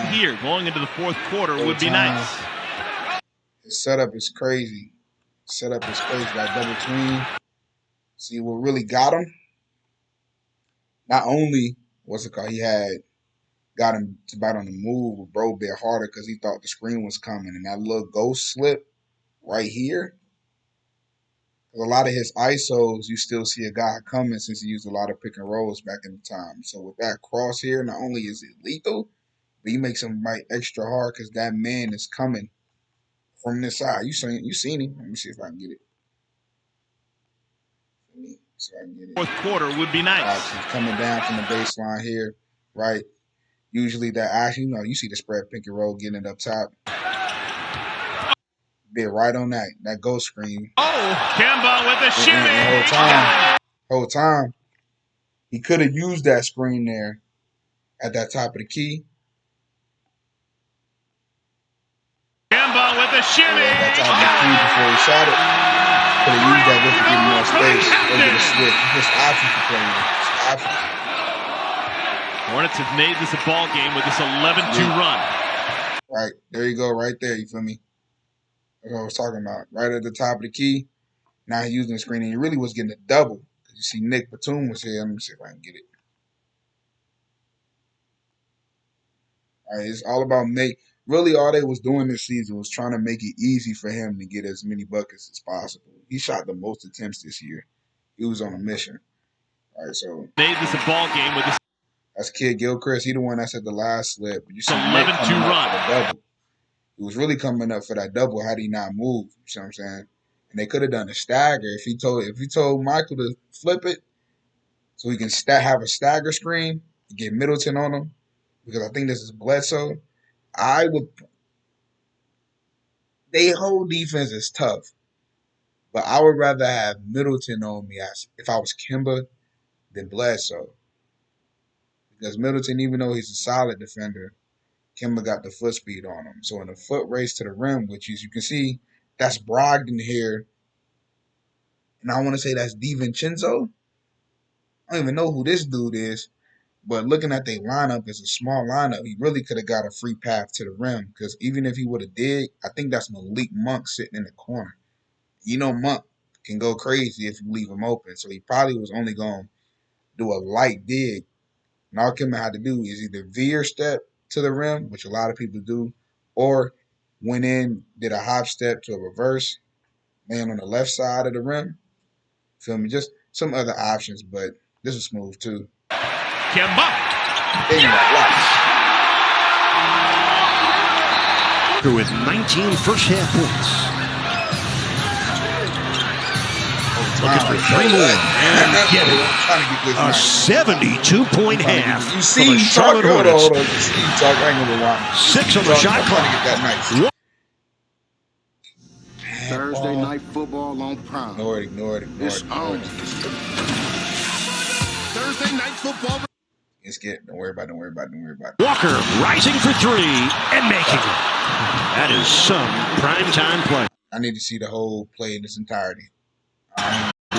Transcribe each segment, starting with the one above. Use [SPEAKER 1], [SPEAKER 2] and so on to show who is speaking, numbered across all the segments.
[SPEAKER 1] right here going into the fourth quarter would be nice.
[SPEAKER 2] His setup is crazy. That double tween. See what really got him? Not only he got him to bite on the move, but bro bit harder because he thought the screen was coming. And that little ghost slip right here. A lot of his ISOs, you still see a guy coming since he used a lot of pick and rolls back in the time. So with that cross here, not only is it lethal, but he makes him bite extra hard because that man is coming from this side. You seen him. Let me see if I can get it.
[SPEAKER 1] Fourth quarter would be nice.
[SPEAKER 2] He's coming down from the baseline here, right? Usually that action, you see the spread pick and roll getting it up top. Bit right on that ghost screen.
[SPEAKER 1] Oh, Kemba with the shimmy.
[SPEAKER 2] And whole time, he could have used that screen there at that top of the key.
[SPEAKER 1] Kemba with the shimmy.
[SPEAKER 2] At that top of the key before he shot it. Could have used that just to give him more space over the slip. Just options to play with.
[SPEAKER 1] Hornets have made this a ball game with this 11-2 run.
[SPEAKER 2] Right. There you go. Right there. You feel me? That's what I was talking about. Right at the top of the key. Now he's using the screen. And he really was getting a double. You see Nick Batum was here. Let me see if I can get it. All right. It's all about really all they was doing this season was trying to make it easy for him to get as many buckets as possible. He shot the most attempts this year. He was on a mission. All right, so
[SPEAKER 1] made this a ball game with this.
[SPEAKER 2] That's Kid Gilchrist. He the one that said the last slip. But you see
[SPEAKER 1] 11-2 run.
[SPEAKER 2] Double. He was really coming up for that double had he not moved. You see what I'm saying? And they could have done a stagger if he told Michael to flip it so he can have a stagger screen, get Middleton on him, because I think this is Bledsoe. Their whole defense is tough, but I would rather have Middleton on me if I was Kemba than Bledsoe. Because Middleton, even though he's a solid defender, Kemba got the foot speed on him. So in a foot race to the rim, which is, you can see, that's Brogdon here. And I want to say that's DiVincenzo. I don't even know who this dude is. But looking at their lineup, it's a small lineup. He really could have got a free path to the rim. Because even if he would have did, I think that's Malik Monk sitting in the corner. Monk can go crazy if you leave him open. So he probably was only going to do a light dig. And all Kemba had to do is either veer step to the rim, which a lot of people do, or went in, did a hop step to a reverse, land on the left side of the rim. Feel me? Just some other options, but this is smooth too.
[SPEAKER 1] Kemba.
[SPEAKER 3] With 19 first-half points. Looking for 3 more and get it. A 72-point half for the Charlotte Hornets. 6 on the shot clock.
[SPEAKER 4] Thursday night football on Prime.
[SPEAKER 2] Ignore it.
[SPEAKER 4] It's on. Thursday night football.
[SPEAKER 2] It's good. Don't worry about it.
[SPEAKER 3] Walker rising for 3 and making it. That is some primetime play.
[SPEAKER 2] I need to see the whole play in its entirety.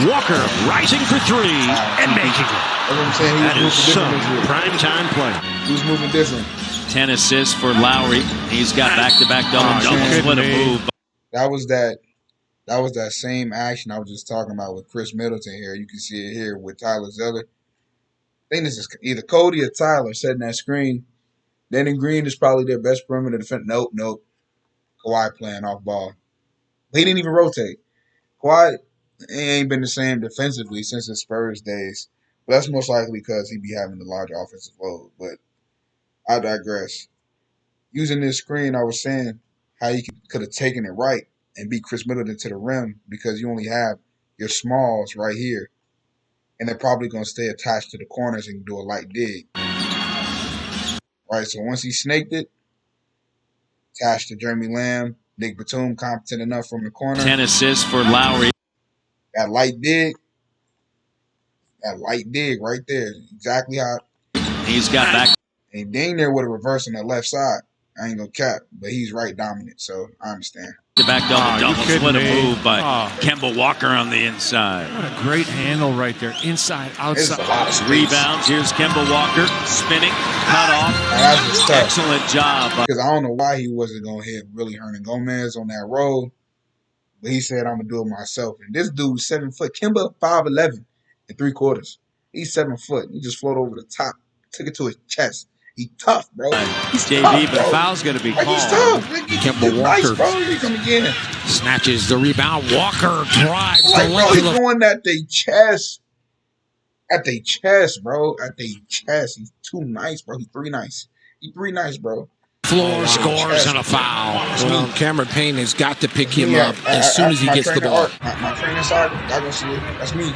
[SPEAKER 3] Walker rising for 3 and making it.
[SPEAKER 2] That's what I'm saying.
[SPEAKER 3] That is some primetime play.
[SPEAKER 2] Who's moving different?
[SPEAKER 5] 10 assists for Lowry. He's got back-to-back double-doubles. What a move.
[SPEAKER 2] That was that same action I was just talking about with Chris Middleton here. You can see it here with Tyler Zeller. I think this is either Cody or Tyler setting that screen. Danny Green is probably their best perimeter defender. Nope. Kawhi playing off ball. But he didn't even rotate. Kawhi ain't been the same defensively since his Spurs days. But that's most likely because he be having the large offensive load. But I digress. Using this screen, I was saying how you could have taken it right and beat Chris Middleton to the rim because you only have your smalls right here. And they're probably going to stay attached to the corners and do a light dig. Right, so once he snaked it, attached to Jeremy Lamb, Nick Batum competent enough from the corner.
[SPEAKER 5] 10 assists for Lowry.
[SPEAKER 2] That light dig right there. Exactly how.
[SPEAKER 5] He's got back.
[SPEAKER 2] And dang there with a reverse on the left side. I ain't going to cap, but he's right dominant, so I understand.
[SPEAKER 5] The back double. What a move by Kemba Walker on the inside.
[SPEAKER 3] What a great handle right there. Inside, outside.
[SPEAKER 2] A lot of
[SPEAKER 5] Rebounds. Here's Kemba Walker spinning, cut off.
[SPEAKER 2] That's just tough.
[SPEAKER 5] Excellent job.
[SPEAKER 2] Because I don't know why he wasn't going to hit really Hernangomez on that roll. But he said, I'm going to do it myself. And this dude's 7 foot. Kemba, 5'11" and 3/4. He's 7 foot. He just floated over the top. Took it to his chest. He tough, bro. He's
[SPEAKER 5] JV,
[SPEAKER 2] tough,
[SPEAKER 5] but
[SPEAKER 2] bro.
[SPEAKER 5] foul's going to be called.
[SPEAKER 2] He's tough.
[SPEAKER 3] Kemba Walker.
[SPEAKER 2] Nice, bro. He come again.
[SPEAKER 3] Snatches the rebound. Walker drives
[SPEAKER 2] Like,
[SPEAKER 3] the
[SPEAKER 2] bro,
[SPEAKER 3] length
[SPEAKER 2] he's
[SPEAKER 3] of the
[SPEAKER 2] going at their chest. At their chest, bro. At their chest. He's too nice, bro. He's 3 nice. He's 3 nice, bro.
[SPEAKER 3] floor, scores, and a foul. Well, Cameron Payne has got to pick him up as soon as he gets the ball.
[SPEAKER 2] My trainer side, y'all gonna see it. That's me.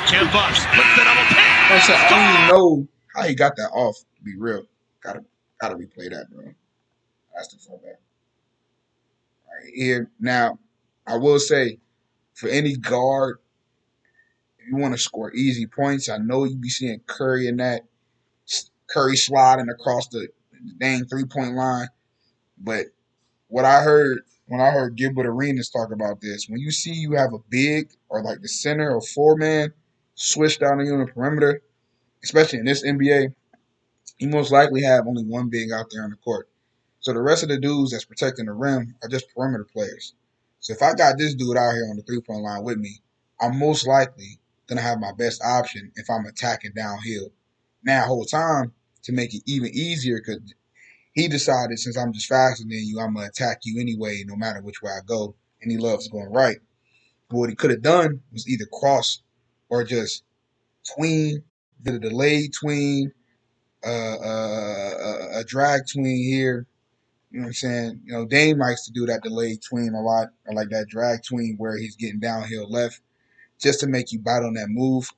[SPEAKER 1] Kemba splits the double team.
[SPEAKER 2] I don't even know how he got that off, to be real. Gotta replay that, bro. That's the fuck up. All right, here. Now, I will say, for any guard, if you want to score easy points, I know you be seeing Curry in that. Curry sliding across the dang 3-point line. But what I heard when I heard Gilbert Arenas talk about this, when you see you have a big or like the center or 4-man switch down on you in the perimeter, especially in this NBA, you most likely have only one big out there on the court. So the rest of the dudes that's protecting the rim are just perimeter players. So if I got this dude out here on the 3-point line with me, I'm most likely going to have my best option if I'm attacking downhill. Now, whole time, to make it even easier, because he decided since I'm just faster than you, I'm going to attack you anyway, no matter which way I go. And he loves going right. But what he could have done was either cross or just tween, did a delayed tween, a drag tween here. You know what I'm saying? You know, Dame likes to do that delayed tween a lot, or like that drag tween where he's getting downhill left, just to make you bite on that move.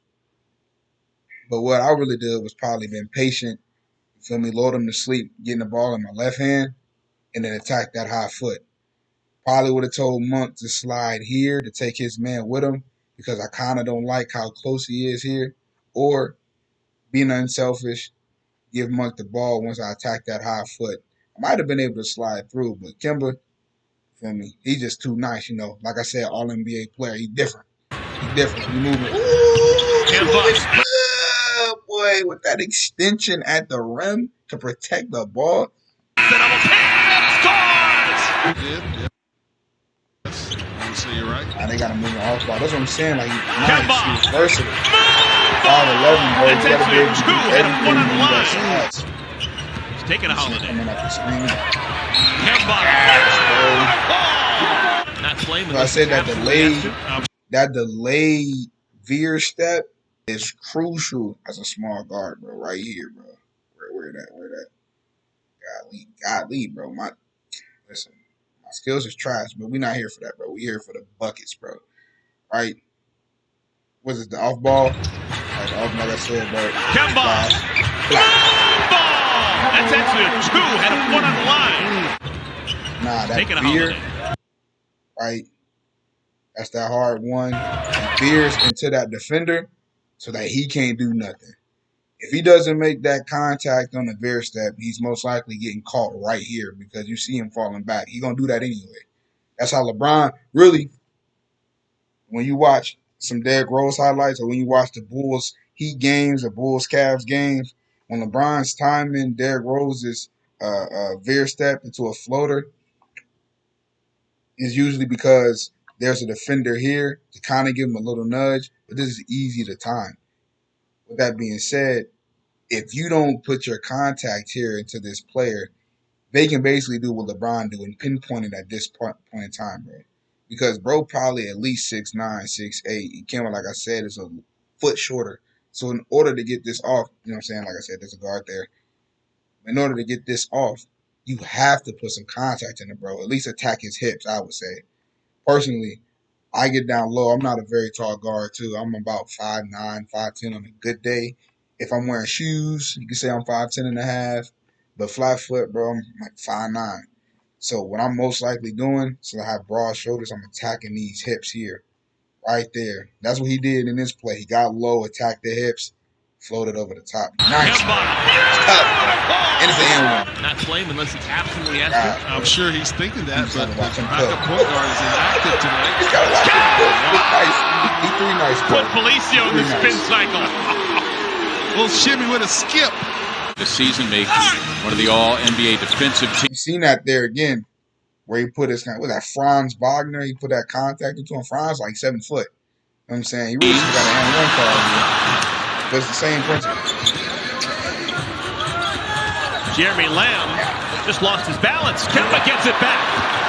[SPEAKER 2] But what I really did was probably been patient, feel me, load him to sleep, getting the ball in my left hand, and then attack that high foot. Probably would have told Monk to slide here to take his man with him because I kind of don't like how close he is here. Or being unselfish, give Monk the ball once I attack that high foot. I might have been able to slide through, but Kemba, feel me, he's just too nice, you know. Like I said, all-NBA player, he's different. He's different. He's moving. Ooh,
[SPEAKER 1] Kemba.
[SPEAKER 2] Boy, with that extension at the rim to protect the ball.
[SPEAKER 1] The double team and scores!
[SPEAKER 4] Yes. Honestly, you're right.
[SPEAKER 2] They got to move off ball. That's what I'm saying. Like,
[SPEAKER 1] Kemba.
[SPEAKER 2] he's versatile. 5'11", bro.
[SPEAKER 1] That's
[SPEAKER 2] You got to be able to
[SPEAKER 1] two.
[SPEAKER 2] do
[SPEAKER 1] And a
[SPEAKER 2] everything
[SPEAKER 1] one on the
[SPEAKER 2] in
[SPEAKER 1] line.
[SPEAKER 2] that shots.
[SPEAKER 1] He's taking a holiday.
[SPEAKER 2] Coming up the screen.
[SPEAKER 1] Kemba. Not playing with
[SPEAKER 2] So I said that
[SPEAKER 1] absolutely
[SPEAKER 2] delayed veer step is crucial as a small guard, bro. Right here, bro. Where that? Godly, bro. Listen, my skills is trash, but we're not here for that, bro. We're here for the buckets, bro. Right? Was it the off ball? Like I said, bro.
[SPEAKER 1] Kemba. Ball. That's actually a 2 and a 1 on the line.
[SPEAKER 2] Nah, that
[SPEAKER 1] Taking a
[SPEAKER 2] veer,
[SPEAKER 1] holiday.
[SPEAKER 2] right? That's that hard one. He veers into that defender so that he can't do nothing. If he doesn't make that contact on the veer step, he's most likely getting caught right here because you see him falling back. He's going to do that anyway. That's how LeBron, really, when you watch some Derrick Rose highlights or when you watch the Bulls Heat games or Bulls Cavs games, when LeBron's timing Derrick Rose's veer step into a floater is usually because there's a defender here to kind of give him a little nudge, but this is easy to time. With that being said, if you don't put your contact here into this player, they can basically do what LeBron do and pinpoint it at this point in time, bro. Because bro probably at least 6'9", 6'8". Kemba, like I said, is a foot shorter. So in order to get this off, you know what I'm saying? Like I said, there's a guard there. In order to get this off, you have to put some contact in it, bro. At least attack his hips, I would say. Personally, I get down low. I'm not a very tall guard, too. I'm about 5'9", 5'10" on a good day. If I'm wearing shoes, you can say I'm 5'10 and a half. But flat foot, bro, I'm like 5'9". So what I'm most likely doing, so I have broad shoulders, I'm attacking these hips here. Right there. That's what he did in this play. He got low, attacked the hips, floated over the top. Nice.
[SPEAKER 1] Kemba.
[SPEAKER 2] And it's an and one.
[SPEAKER 1] Not play him unless he absolutely has to.
[SPEAKER 6] I'm sure he's thinking that, but the
[SPEAKER 2] watch him
[SPEAKER 6] backup
[SPEAKER 2] cook.
[SPEAKER 6] point guard is inactive today.
[SPEAKER 2] He's got to watch him cook. Nice. He three nice.
[SPEAKER 1] Put Felicio in the spin
[SPEAKER 2] nice.
[SPEAKER 1] cycle.
[SPEAKER 6] Little shimmy with a skip.
[SPEAKER 5] The season making one of the all-NBA defensive teams.
[SPEAKER 2] You seen that there again, where he put his, what that Franz Wagner, he put that contact into him. Franz like 7 foot. You know what I'm saying? He really should have got an and 1 call here. But it's the same principle.
[SPEAKER 1] Jeremy Lamb just lost his balance. Kemba gets it back.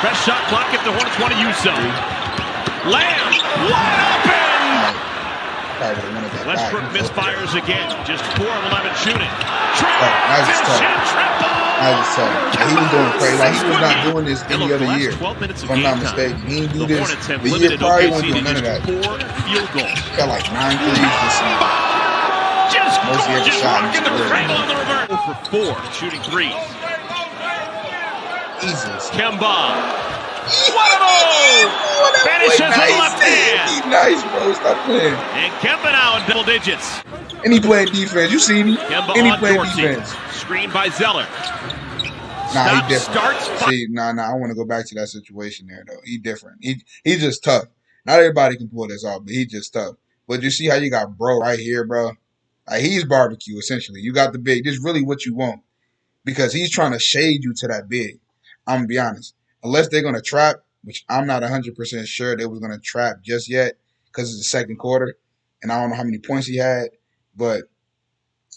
[SPEAKER 1] Fresh shot clock if the Hornets want to use some. Lamb wide open. Westbrook misfires again. Just 4 of 11 shooting. Triple.
[SPEAKER 2] He was doing crazy. Like, he was not doing this any other year. If I'm not mistaken, he didn't do this. The year prior, he wasn't doing none of that.
[SPEAKER 1] 4 field goals.
[SPEAKER 2] Got like 9 threes this season.
[SPEAKER 1] Just
[SPEAKER 2] Most he ever
[SPEAKER 1] gorgeous
[SPEAKER 2] shot in
[SPEAKER 1] rock
[SPEAKER 2] his
[SPEAKER 1] in the
[SPEAKER 2] career.
[SPEAKER 1] cradle on the reverse. 0 for 4 shooting threes.
[SPEAKER 2] Jesus.
[SPEAKER 1] Kemba. What a move! Finishes with the left hand.
[SPEAKER 2] He's nice, bro. Stop playing.
[SPEAKER 1] And Kemba now in double digits.
[SPEAKER 2] And he playing defense. You see me?
[SPEAKER 1] Kemba
[SPEAKER 2] And he
[SPEAKER 1] on
[SPEAKER 2] playing
[SPEAKER 1] Dorsey.
[SPEAKER 2] defense.
[SPEAKER 1] Screened by Zeller.
[SPEAKER 2] Nah, he different.
[SPEAKER 1] Starts.
[SPEAKER 2] See, I want to go back to that situation there, though. He different. He's just tough. Not everybody can pull this off, but he's just tough. But you see how you got bro right here, bro? Like, he's barbecue, essentially. You got the big. This is really what you want. Because he's trying to shade you to that big. I'm going to be honest. Unless they're going to trap, which I'm not 100% sure they was going to trap just yet because it's the second quarter. And I don't know how many points he had. But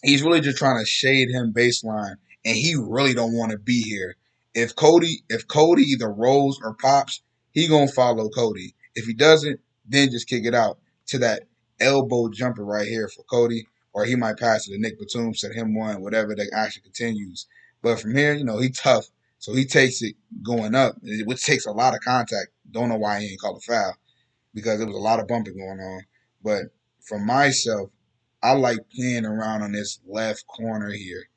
[SPEAKER 2] he's really just trying to shade him baseline. And he really don't want to be here. If Cody either rolls or pops, he going to follow Cody. If he doesn't, then just kick it out to that elbow jumper right here for Cody. Or he might pass it to Nick Batum, set him one, whatever the action continues. But from here, he tough. So he takes it going up, which takes a lot of contact. Don't know why he ain't called a foul because there was a lot of bumping going on. But for myself, I like playing around on this left corner here.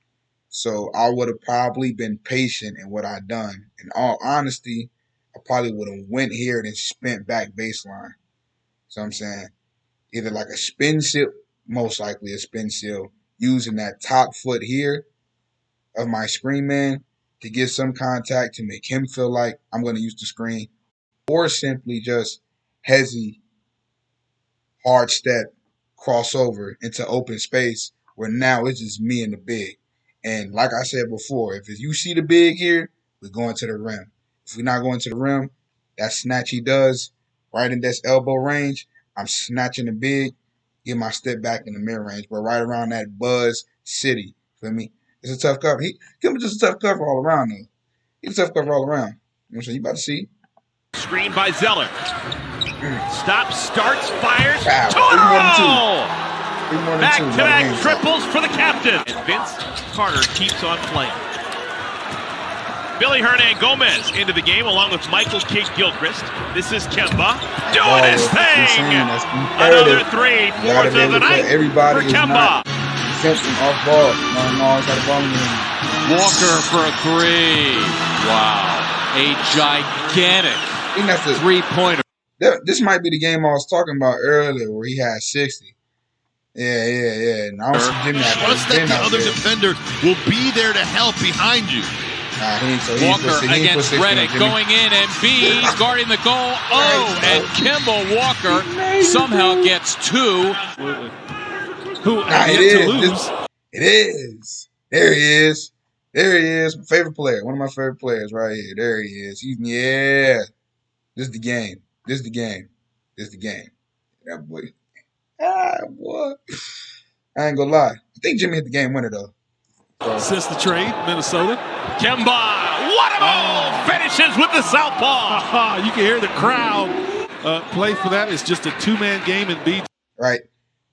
[SPEAKER 2] So I would have probably been patient in what I done. In all honesty, I probably would have went here and then spent back baseline. So I'm saying either like a spin seal, most likely a spin seal, using that top foot here of my screen man to get some contact to make him feel like I'm going to use the screen, or simply just hezzy, hard step, crossover into open space where now it's just me and the big. And like I said before, if you see the big here, we're going to the rim. If we're not going to the rim, that snatch he does right in this elbow range, I'm snatching the big, get my step back in the mid-range. We're right around that buzz city. Feel me? It's a tough cover. Kemba just a tough cover all around, though. He's a tough cover all around. You know what I'm saying? You about to see.
[SPEAKER 1] Screened by Zeller. Stops, starts, fires.
[SPEAKER 2] Wow.
[SPEAKER 1] Back-to-back triples for the captain. And Vince Carter keeps on playing. Billy Hernan-Gomez into the game along with Michael Kidd-Gilchrist. This is Kemba doing his thing. Another 3, 4th of the night for Kemba.
[SPEAKER 2] Simpson off ball. No, got a ball in the
[SPEAKER 5] Walker for a 3. Wow. A gigantic
[SPEAKER 2] I think that's
[SPEAKER 5] 3-pointer.
[SPEAKER 2] This might be the game I was talking about earlier where he had 60. Yeah. And I don't see Jimmy out there.
[SPEAKER 6] Trust that the other defender will be there to help behind you.
[SPEAKER 5] Walker against Redick going in, and B guarding the goal. Oh, and Kemba Walker somehow gets 2. Who has yet to lose.
[SPEAKER 2] It is. There he is. My favorite player. One of my favorite players right here. There he is. This is the game. That boy. Boy. I ain't gonna lie. I think Jimmy hit the game winner, though.
[SPEAKER 6] Since the trade, Minnesota.
[SPEAKER 1] Kemba, what a move! Finishes with the southpaw.
[SPEAKER 6] You can hear the crowd play for that. It's just a 2-man game in B.
[SPEAKER 2] Right.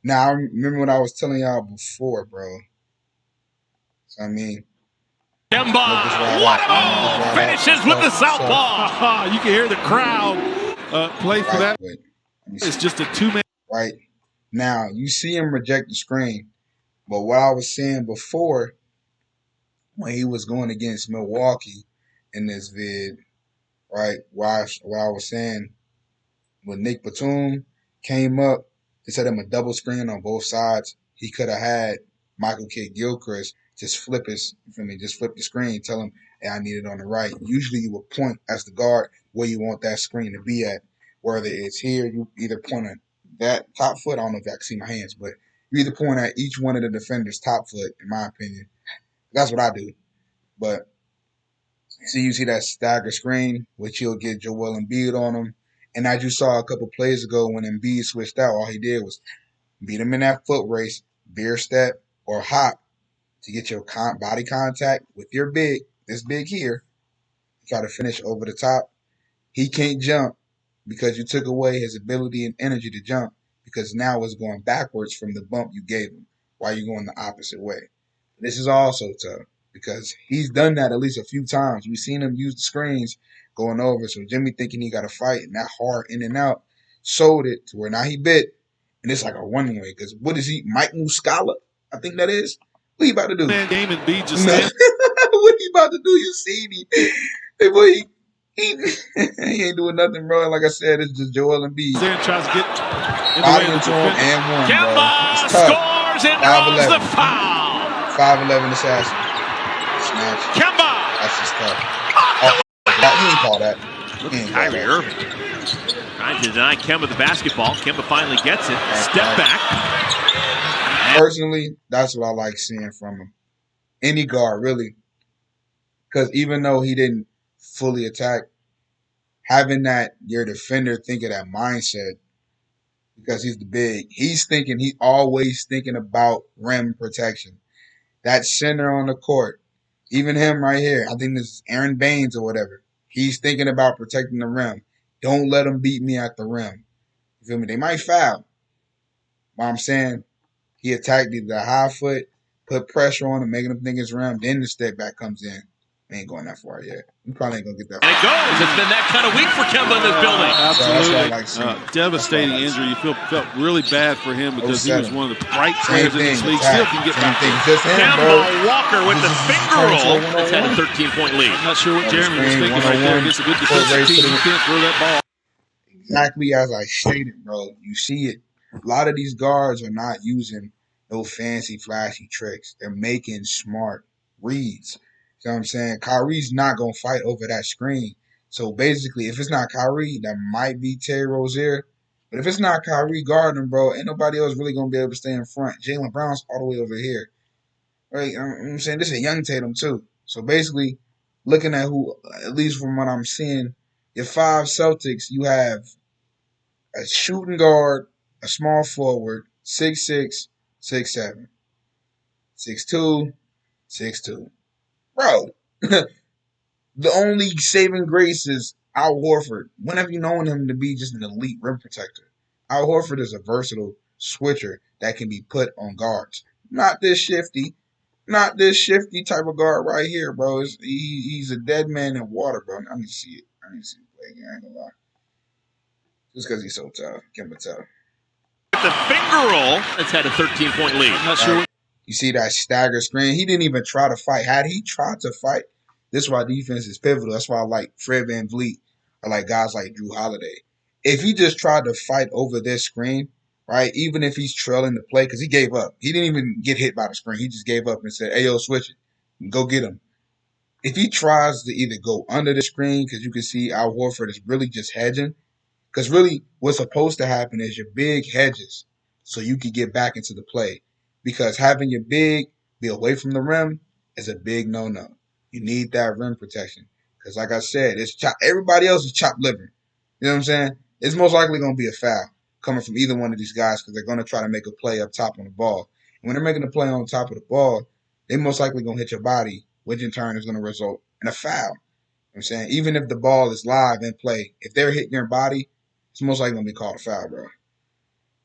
[SPEAKER 2] Now, I remember what I was telling y'all before, bro. So, I mean.
[SPEAKER 1] Kemba, what a move! Finishes with the southpaw.
[SPEAKER 6] You can hear the crowd play for that. It's just a 2-man.
[SPEAKER 2] Right. Now, you see him reject the screen. But what I was saying before, when he was going against Milwaukee in this vid, right, what I was saying, when Nick Batum came up, they set him a double screen on both sides. He could have had Michael Kidd-Gilchrist just flip his, just flip the screen, tell him, hey, I need it on the right. Usually you will point as the guard where you want that screen to be at. Whether it's here, you either point at that top foot. I don't know if y'all can see my hands, but you either point at each one of the defenders' top foot, in my opinion. That's what I do. But you see that stagger screen, which he'll get Joel Embiid on him. And as you saw a couple plays ago when Embiid switched out, all he did was beat him in that foot race, beer step, or hop to get your body contact with your big, this big here. Try to finish over the top. He can't jump because you took away his ability and energy to jump, because now it's going backwards from the bump you gave him while you're going the opposite way. This is also tough because he's done that at least a few times. We've seen him use the screens going over. So Jimmy thinking he got to fight and that hard in and out sold it to where now he bit. And it's like a one-way because what is he? Mike Muscala? I think that is. What he about to do?
[SPEAKER 6] Man, game and B just
[SPEAKER 2] what he about to do? You see me. Hey, boy, he ain't doing nothing, bro. Like I said, it's just Joel Embiid.
[SPEAKER 6] There and tries to get in the
[SPEAKER 2] body
[SPEAKER 6] way of the
[SPEAKER 2] control and one,
[SPEAKER 1] Kemba scores and draws the foul.
[SPEAKER 2] 5'11" assassin. Smash.
[SPEAKER 1] Kemba.
[SPEAKER 2] That's just tough. Oh, he didn't call that.
[SPEAKER 1] Kyrie Irving trying to deny Kemba the basketball. Kemba finally gets it. Step back.
[SPEAKER 2] Personally, that's what I like seeing from him. Any guard, really. Because even though he didn't fully attack, having that your defender think of that mindset, because he's the big, he's always thinking about rim protection. That center on the court, even him right here, I think this is Aaron Baines or whatever. He's thinking about protecting the rim. Don't let them beat me at the rim. You feel me? They might foul. But I'm saying he attacked the high foot, put pressure on him, making him think it's rim. Then the step back comes in. We ain't going that far yet. We probably ain't going to get that far.
[SPEAKER 1] And it goes. It's been that kind of week for Kemba in this building.
[SPEAKER 6] Absolutely.
[SPEAKER 2] So like
[SPEAKER 6] devastating injury. You felt really bad for him because he was one of the bright players in this league. Still can get back.
[SPEAKER 1] Kemba Walker with the finger roll. It's had a 13-point lead.
[SPEAKER 6] I'm not sure what Jeremy was thinking right there. Against a good defensive team, you can't throw that ball.
[SPEAKER 2] Exactly as I stated, bro. You see it. A lot of these guards are not using no fancy, flashy tricks. They're making smart reads. You know what I'm saying? Kyrie's not going to fight over that screen. So basically, if it's not Kyrie, that might be Terry Rozier. But if it's not Kyrie guarding him, bro, ain't nobody else really going to be able to stay in front. Jaylen Brown's all the way over here. Right? I'm saying this is a young Tatum, too. So basically, looking at who, at least from what I'm seeing, your 5 Celtics, you have a shooting guard, a small forward, 6'6", 6'7", 6'2", 6'2". Bro, the only saving grace is Al Horford. When have you known him to be just an elite rim protector? Al Horford is a versatile switcher that can be put on guards. Not this shifty type of guard right here, bro. He's a dead man in water, bro. I need to see it. I need to see him play again. I ain't gonna lie. Just because he's so tough. Kemba tough.
[SPEAKER 1] With the finger roll, it's had a 13-point lead.
[SPEAKER 6] I'm not sure.
[SPEAKER 2] You see that stagger screen? He didn't even try to fight. Had he tried to fight, this is why defense is pivotal. That's why I like Fred VanVleet. I like guys like Drew Holiday. If he just tried to fight over this screen, right, even if he's trailing the play, because he gave up. He didn't even get hit by the screen. He just gave up and said, hey, yo, switch it. Go get him. If he tries to either go under the screen, because you can see Al Horford is really just hedging, because really what's supposed to happen is your big hedges so you can get back into the play. Because having your big be away from the rim is a big no-no. You need that rim protection. Because like I said, everybody else is chopped liver. You know what I'm saying? It's most likely going to be a foul coming from either one of these guys because they're going to try to make a play up top on the ball. And when they're making a play on top of the ball, they're most likely going to hit your body, which in turn is going to result in a foul. You know what I'm saying? Even if the ball is live in play, if they're hitting your body, it's most likely going to be called a foul, bro.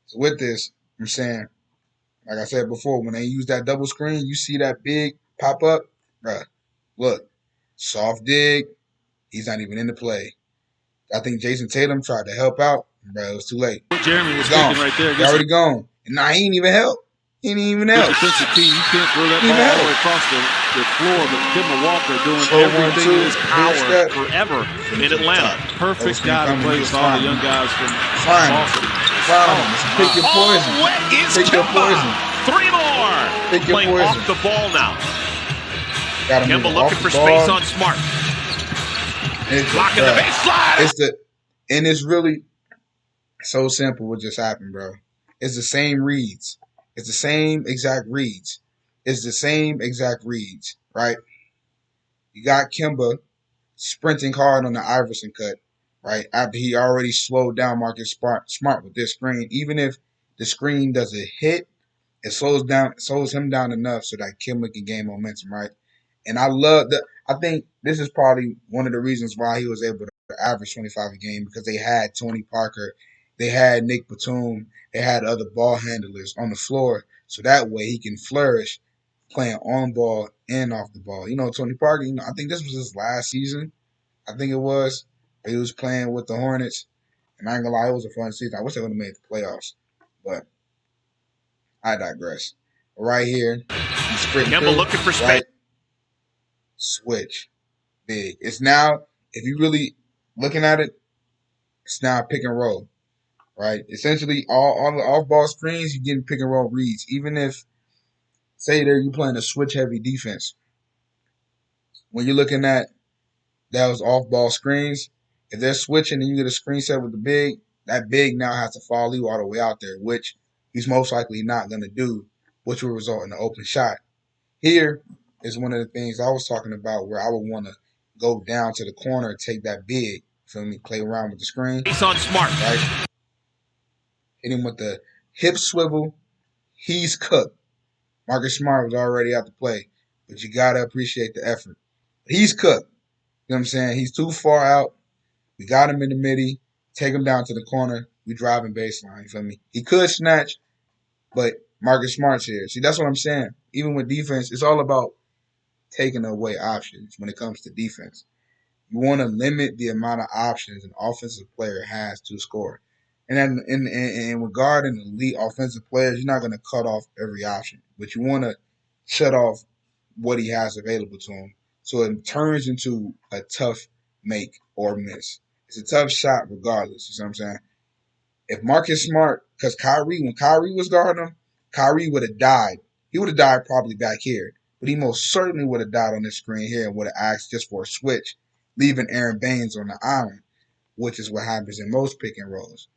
[SPEAKER 2] So with this, I'm saying, like I said before, when they use that double screen, you see that big pop up, bro. Look, soft dig, he's not even in the play. I think Jason Tatum tried to help out, bro. It was too late.
[SPEAKER 6] Jeremy was thinking right there.
[SPEAKER 2] He's already gone. And nah, he ain't even help. He didn't even help.
[SPEAKER 6] Defensive team, you can't throw that ball all the way across the floor, but Kemba Walker doing everything in his power
[SPEAKER 1] forever in Atlanta.
[SPEAKER 6] Perfect guy to play with all the young guys from Boston.
[SPEAKER 2] Pick your poison.
[SPEAKER 1] Pick your poison. 3 more.
[SPEAKER 2] Pick your
[SPEAKER 1] Playing
[SPEAKER 2] poison.
[SPEAKER 1] off the ball now.
[SPEAKER 2] Got him
[SPEAKER 1] Kemba
[SPEAKER 2] off
[SPEAKER 1] looking
[SPEAKER 2] the
[SPEAKER 1] for
[SPEAKER 2] ball.
[SPEAKER 1] space on Smart. Blocking the baseline.
[SPEAKER 2] It's really so simple what just happened, bro. It's the same reads. It's the same exact reads. It's the same exact reads, right? You got Kemba sprinting hard on the Iverson cut, right? After he already slowed down Marcus Smart with this screen. Even if the screen doesn't hit, it slows him down enough so that Kemba can gain momentum, right? And I think this is probably one of the reasons why he was able to average 25 a game, because they had Tony Parker, they had Nick Batum, they had other ball handlers on the floor, so that way he can flourish playing on ball and off the ball. Tony Parker, I think this was his last season. I think it was. He was playing with the Hornets, and I ain't gonna lie, it was a fun season. I wish they would have made the playoffs, but I digress. Right here, he's sprinting through,
[SPEAKER 1] looking for space.
[SPEAKER 2] right? Switch. Big. It's now, if you really looking at it, it's now pick and roll, right? Essentially, all the off-ball screens, you're getting pick and roll reads. Even if, say you're playing a switch-heavy defense, when you're looking at those off-ball screens, if they're switching and you get a screen set with the big, that big now has to follow you all the way out there, which he's most likely not going to do, which will result in an open shot. Here is one of the things I was talking about, where I would want to go down to the corner and take that big, feel me, play around with the screen.
[SPEAKER 1] He's on Smart.
[SPEAKER 2] Right? Hit him with the hip swivel. He's cooked. Marcus Smart was already out to play, but you got to appreciate the effort. He's cooked. You know what I'm saying? He's too far out. We got him in the midi. Take him down to the corner. We drive him baseline. You feel me? He could snatch, but Marcus Smart's here. See, that's what I'm saying. Even with defense, it's all about taking away options when it comes to defense. You want to limit the amount of options an offensive player has to score. And then in regarding elite offensive players, you're not going to cut off every option, but you want to shut off what he has available to him, so it turns into a tough make or miss. It's a tough shot regardless. You see what I'm saying? If Marcus Smart, because when Kyrie was guarding him, Kyrie would have died. He would have died probably back here, but he most certainly would have died on this screen here and would have asked just for a switch, leaving Aaron Baines on the island, which is what happens in most pick and rolls.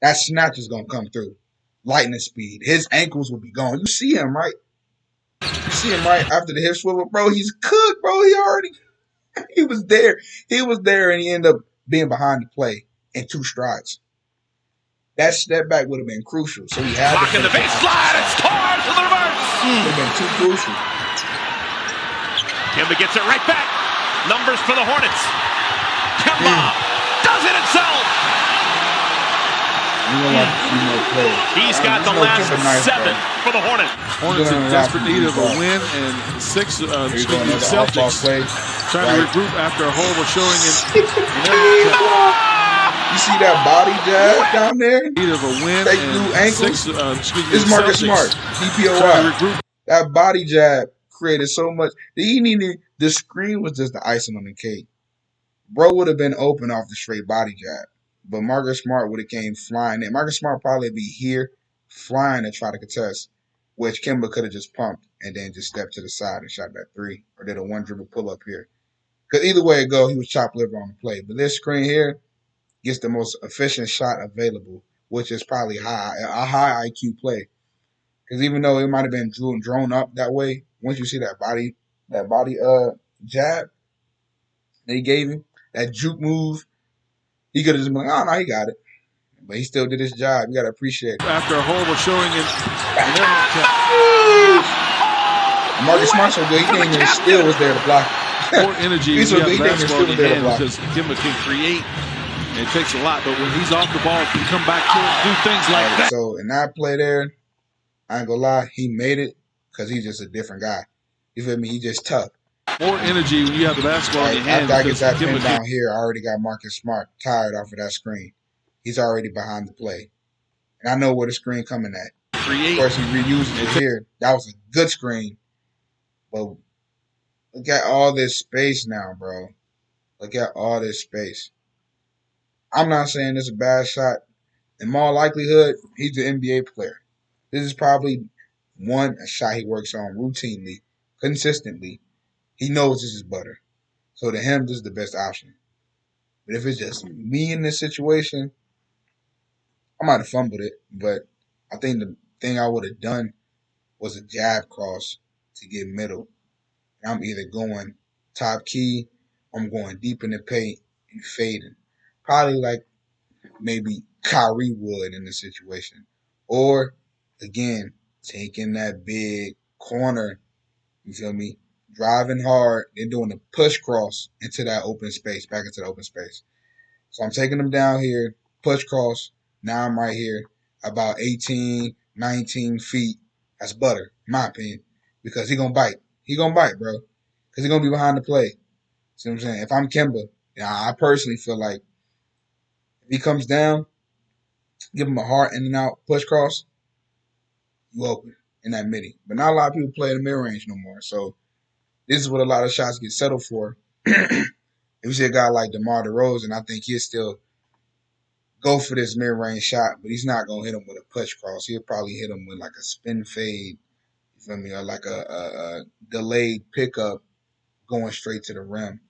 [SPEAKER 2] That snatch is going to come through. Lightning speed. His ankles will be gone. You see him, right? You see him right after the hip swivel. Bro, he's cooked, bro. He was there. He was there, and he ended up being behind the play in 2 strides. That step back would have been crucial. So he had
[SPEAKER 1] blocking the baseline. It's torn to the reverse.
[SPEAKER 2] Would have been too crucial.
[SPEAKER 1] Kemba gets it right back. Numbers for the Hornets. Kemba does it himself. He's got the last 7 for the Hornets.
[SPEAKER 6] Hornets in desperate need of a win, and Celtics trying to regroup after a horrible showing.
[SPEAKER 2] You see that body jab down there?
[SPEAKER 6] Need of a win,
[SPEAKER 2] take through ankles. It's Marcus Smart, DPOY. That body jab created so much. The screen was just the icing on the cake. Bro would have been open off the straight body jab, but Marcus Smart would have came flying in. Marcus Smart probably be here flying to try to contest, which Kemba could have just pumped and then just stepped to the side and shot that 3, or did a 1-dribble pull-up here. Because either way it go, he was chopped liver on the play. But this screen here gets the most efficient shot available, which is probably a high IQ play. Because even though it might have been drawn up that way, once you see that body jab that he gave him, that juke move, he could have just been like, oh, no, he got it. But he still did his job. You got to appreciate it.
[SPEAKER 6] After a horrible showing
[SPEAKER 2] Marcus Smart so good, he didn't even still was there to block.
[SPEAKER 6] More energy.
[SPEAKER 2] He's so good, he didn't even still was there to block.
[SPEAKER 6] Because Kemba can create. It takes a lot, but when he's off the ball, he can come back to it, do things like that.
[SPEAKER 2] So in that play there, I ain't gonna lie, he made it because he's just a different guy. You feel me? He just tough.
[SPEAKER 6] More energy when you have the basketball in your hand.
[SPEAKER 2] After I get that pin down here, I already got Marcus Smart tired off of that screen. He's already behind the play. And I know where the screen coming at. Of course, he reusing it here. That was a good screen. But look at all this space now, bro. Look at all this space. I'm not saying it's a bad shot. In all likelihood, he's an NBA player. This is probably a shot he works on routinely, consistently, he knows this is butter. So to him, this is the best option. But if it's just me in this situation, I might have fumbled it. But I think the thing I would have done was a jab cross to get middle. And I'm either going top key, or I'm going deep in the paint and fading. Probably like maybe Kyrie would in this situation. Or, again, taking that big corner, you feel me? Driving hard and doing a push cross into that open space, back into the open space. So I'm taking them down here, push cross. Now I'm right here, about 18, 19 feet. That's butter, in my opinion, because he going to bite. He going to bite, bro, because he going to be behind the play. See what I'm saying? If I'm Kemba, I personally feel like if he comes down, give him a hard in and out push cross, you open in that midi. But not a lot of people play in the mid range no more. So this is what a lot of shots get settled for. If you see a guy like DeMar DeRozan, I think he'll still go for this mid range shot, but he's not gonna hit him with a push cross. He'll probably hit him with like a spin fade, you feel me, or like a delayed pickup going straight to the rim.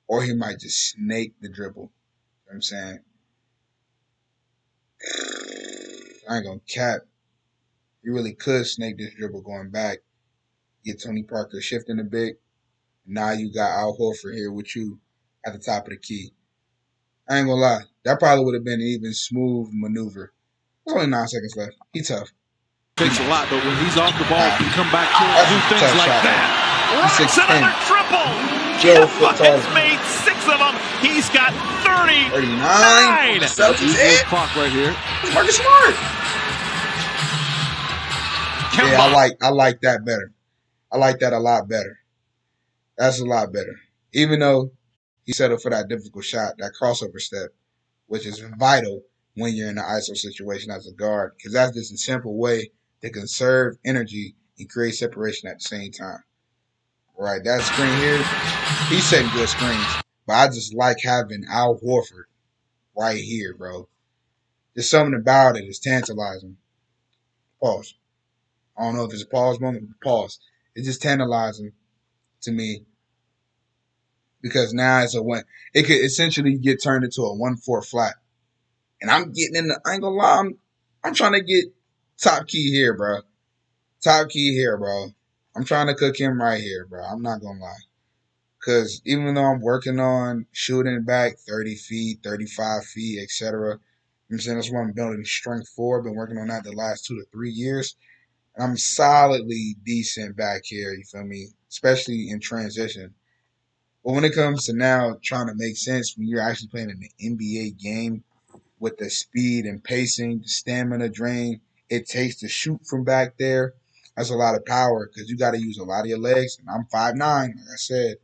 [SPEAKER 2] Or he might just snake the dribble. You know what I'm saying? I ain't gonna cap. You really could snake this dribble going back. Get Tony Parker shifting a bit. Now you got Al Horford here with you at the top of the key. I ain't gonna lie. That probably would have been an even smooth maneuver. There's only 9 seconds left. He's tough.
[SPEAKER 6] Takes a lot, but when he's off the ball, he come back to it and do things like
[SPEAKER 2] shot,
[SPEAKER 6] that.
[SPEAKER 1] Rocks another triple. Kemba has made 6 of them. He's got 39.
[SPEAKER 2] Celtics
[SPEAKER 6] He's clock right here.
[SPEAKER 2] Marcus Smart.
[SPEAKER 1] Kemba.
[SPEAKER 2] Yeah, I like that better. I like that a lot better. That's a lot better. Even though he settled for that difficult shot, that crossover step, which is vital when you're in an ISO situation as a guard, because that's just a simple way to conserve energy and create separation at the same time. Right, that screen here, he's setting good screens, but I just like having Al Horford right here, bro. There's something about it that's tantalizing. Pause. I don't know if it's a pause moment, but pause. It's just tantalizing to me because now it's a one. It could essentially get turned into a 1-4 flat, and I'm getting in the. I ain't gonna lie, I'm trying to get top key here, bro. Top key here, bro. I'm trying to cook him right here, bro. I'm not gonna lie, because even though I'm working on shooting back 30 feet, 35 feet, etc., I'm saying that's what I'm building strength for. I've been working on that the last 2 to 3 years. And I'm solidly decent back here, you feel me? Especially in transition. But when it comes to now trying to make sense when you're actually playing in an NBA game with the speed and pacing, the stamina drain it takes to shoot from back there, that's a lot of power because you got to use a lot of your legs. And I'm 5'9", like I said.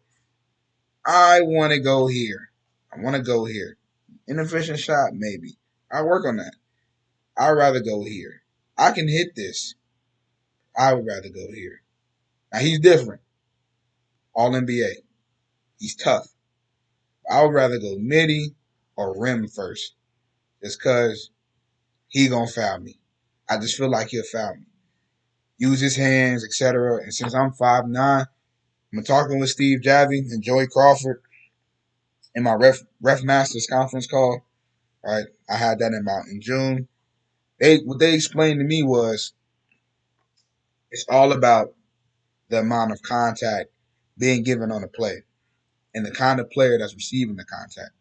[SPEAKER 2] I want to go here. I want to go here. Inefficient shot, maybe. I work on that. I'd rather go here. I can hit this. I would rather go here. Now, he's different. All NBA. He's tough. I would rather go midi or rim first. Just because he going to foul me. I just feel like he'll foul me. Use his hands, etc. And since I'm 5'9", I'm talking with Steve Javie and Joey Crawford in my ref masters conference call. Right, I had that in June. What they explained to me was it's all about the amount of contact being given on a play and the kind of player that's receiving the contact,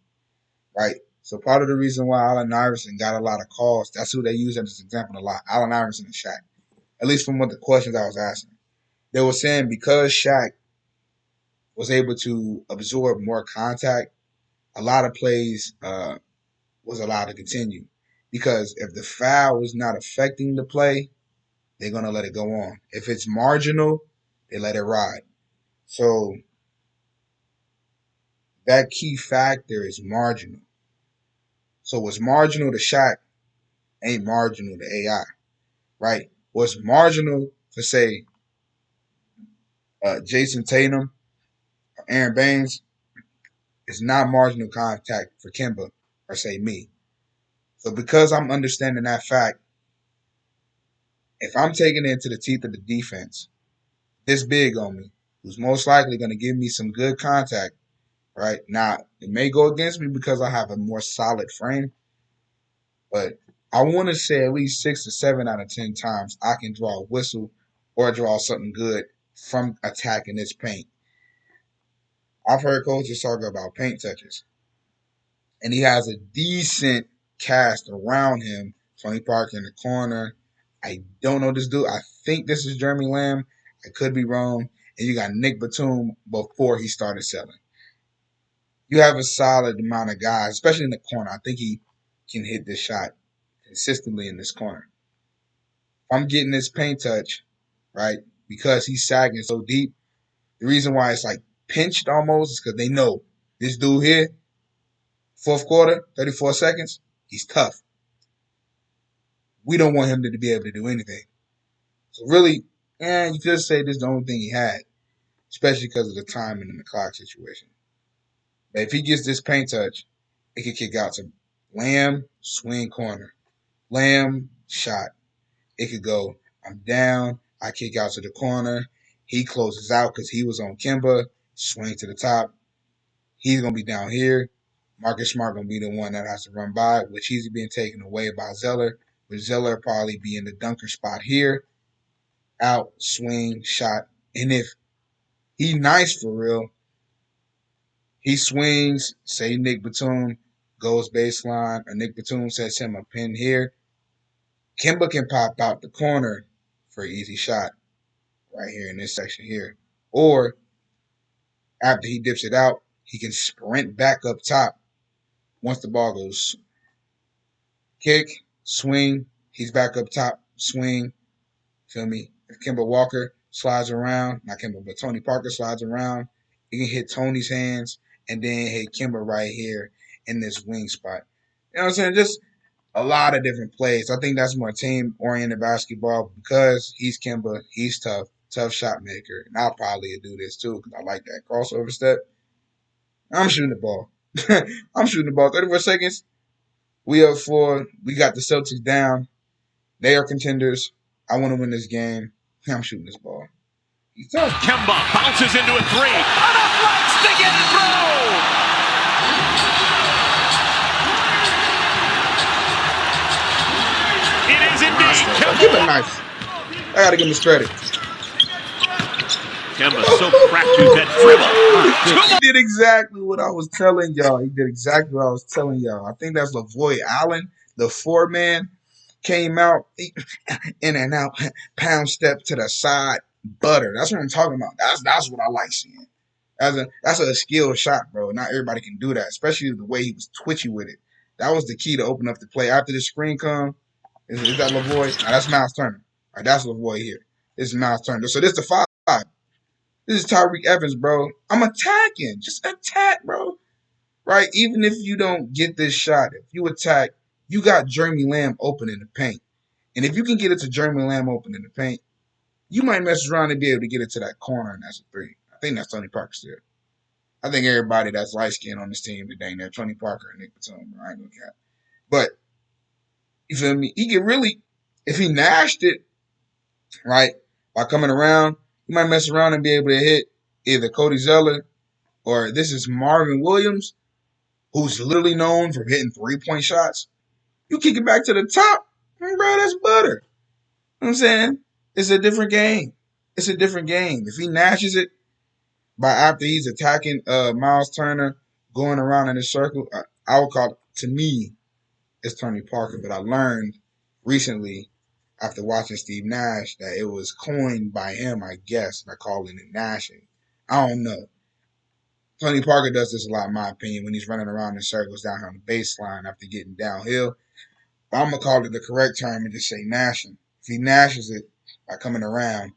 [SPEAKER 2] right? So part of the reason why Allen Iverson got a lot of calls, that's who they use as an example a lot, Allen Iverson and Shaq, at least from what the questions I was asking. They were saying because Shaq was able to absorb more contact, a lot of plays was allowed to continue. Because if the foul is not affecting the play, they're going to let it go on. If it's marginal, they let it ride. So that key factor is marginal. So what's marginal to Shaq ain't marginal to AI, right? What's marginal for, say, Jason Tatum or Aaron Baines is not marginal contact for Kemba or, say, me. So because I'm understanding that fact, if I'm taking it into the teeth of the defense, this big on me, who's most likely going to give me some good contact, right? Now, it may go against me because I have a more solid frame, but I want to say at least 6 to 7 out of 10 times I can draw a whistle or draw something good from attacking this paint. I've heard coaches talk about paint touches, and he has a decent cast around him. Tony Parker in the corner. I don't know this dude. I think this is Jeremy Lamb. I could be wrong. And you got Nick Batum before he started selling. You have a solid amount of guys, especially in the corner. I think he can hit this shot consistently in this corner. If I'm getting this paint touch, right, because he's sagging so deep, the reason why it's like pinched almost is because they know this dude here, fourth quarter, 34 seconds, he's tough. We don't want him to be able to do anything. So really, you could say this is the only thing he had, especially because of the timing and the clock situation. But if he gets this paint touch, it could kick out to Lamb, swing corner. Lamb, shot. It could go, I'm down, I kick out to the corner. He closes out because he was on Kemba, swing to the top. He's going to be down here. Marcus Smart going to be the one that has to run by, which he's being taken away by Zeller. But Zeller will probably be in the dunker spot here. Out, swing, shot. And if he nice for real, he swings, say Nick Batum goes baseline, or Nick Batum sets him a pin here. Kemba can pop out the corner for an easy shot right here in this section here. Or after he dips it out, he can sprint back up top once the ball goes kick, swing, he's back up top, swing, feel me? If Kemba Walker slides around, not Kemba, but Tony Parker slides around, he can hit Tony's hands and then hit Kemba right here in this wing spot. You know what I'm saying? Just a lot of different plays. I think that's more team-oriented basketball because he's Kemba, he's tough shot maker. And I'll probably do this too because I like that crossover step. I'm shooting the ball. I'm shooting the ball. 34 seconds. We up 4. We got the Celtics down. They are contenders. I want to win this game. I'm shooting this ball. He's tough.
[SPEAKER 1] Kemba bounces into a 3. Enough legs to get through. It is indeed Kemba.
[SPEAKER 2] Give him nice. I got to give him his credit.
[SPEAKER 1] Kemba so crafty that dribble.
[SPEAKER 2] He did exactly what I was telling y'all. I think that's LaVoy Allen, the 4-man, came out in and out, pound step to the side, butter. That's what I'm talking about. That's what I like seeing. That's a skilled shot, bro. Not everybody can do that, especially the way he was twitchy with it. That was the key to open up the play. After the screen come, is that LaVoy? That's Miles Turner. All right, that's LaVoy here. This is Miles Turner. So this is the 5. This is Tyreke Evans, bro. I'm attacking. Just attack, bro. Right? Even if you don't get this shot, if you attack, you got Jeremy Lamb open in the paint. And if you can get it to Jeremy Lamb open in the paint, you might mess around and be able to get it to that corner, and that's a 3. I think that's Tony Parker still. I think everybody that's light-skinned on this team today, they're Tony Parker and Nick Batum. I ain't gonna cap. But, you feel me? He could really, if he nashed it, right, by coming around, you might mess around and be able to hit either Cody Zeller or this is Marvin Williams, who's literally known for hitting 3-point shots. You kick it back to the top, bro, that's butter. You know what I'm saying? It's a different game. It's a different game. If he nashes it by after he's attacking Miles Turner, going around in a circle, I would call it, to me, it's Tony Parker. But I learned recently after watching Steve Nash that it was coined by him, I guess, by calling it nashing. I don't know. Tony Parker does this a lot, in my opinion, when he's running around in circles down on the baseline after getting downhill. But I'm going to call it the correct term and just say nashing. If he nashes it by coming around,